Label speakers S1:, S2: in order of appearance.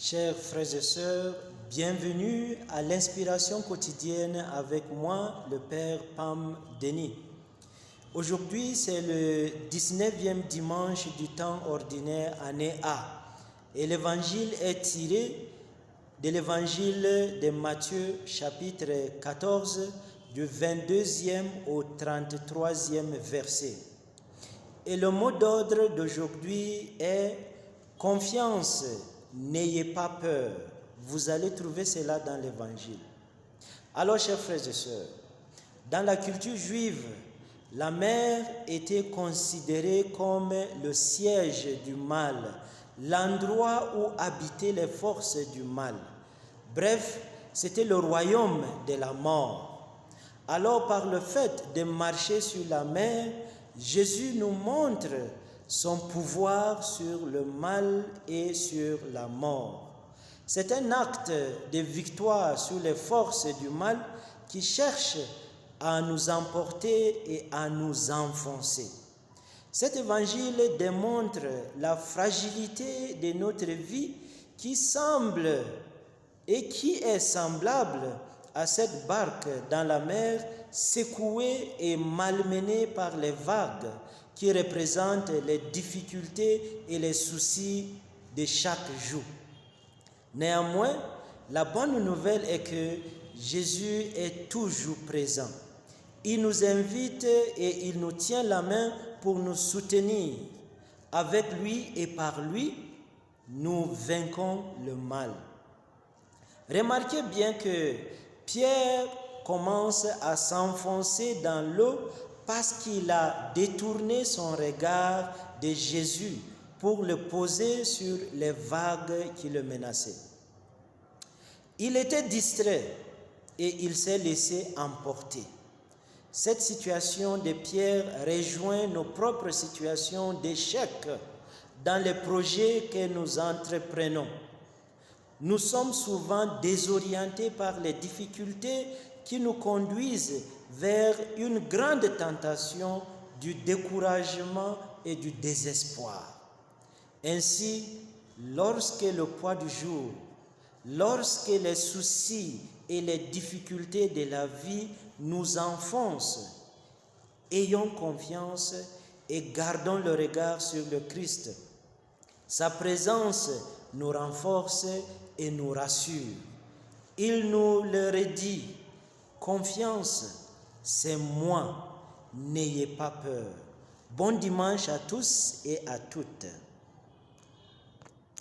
S1: Chers frères et sœurs, bienvenue à l'inspiration quotidienne avec moi, le Père Pam Denis. Aujourd'hui, c'est le 19e dimanche du temps ordinaire, année A. Et l'évangile est tiré de l'évangile de Matthieu, chapitre 14, du 22e au 33e verset. Et le mot d'ordre d'aujourd'hui est « Confiance, n'ayez pas peur ». Vous allez trouver cela dans l'évangile. Alors, chers frères et sœurs, dans la culture juive, la mer était considérée comme le siège du mal, l'endroit où habitaient les forces du mal. Bref, c'était le royaume de la mort. Alors, par le fait de marcher sur la mer, Jésus nous montre son pouvoir sur le mal et sur la mort. C'est un acte de victoire sur les forces du mal qui cherchent à nous emporter et à nous enfoncer. Cet évangile démontre la fragilité de notre vie qui semble et qui est semblable à cette barque dans la mer secouée et malmenée par les vagues qui représentent les difficultés et les soucis de chaque jour. Néanmoins, la bonne nouvelle est que Jésus est toujours présent. Il nous invite et il nous tient la main pour nous soutenir. Avec lui et par lui, nous vaincons le mal. Remarquez bien que Pierre commence à s'enfoncer dans l'eau parce qu'il a détourné son regard de Jésus pour le poser sur les vagues qui le menaçaient. Il était distrait et il s'est laissé emporter. Cette situation de Pierre rejoint nos propres situations d'échec dans les projets que nous entreprenons. Nous sommes souvent désorientés par les difficultés qui nous conduisent vers une grande tentation du découragement et du désespoir. Ainsi, lorsque le poids du jour, lorsque les soucis et les difficultés de la vie nous enfoncent, ayons confiance et gardons le regard sur le Christ. Sa présence nous renforce et nous rassure. Il nous le redit, confiance, c'est moi, n'ayez pas peur. Bon dimanche à tous et à toutes.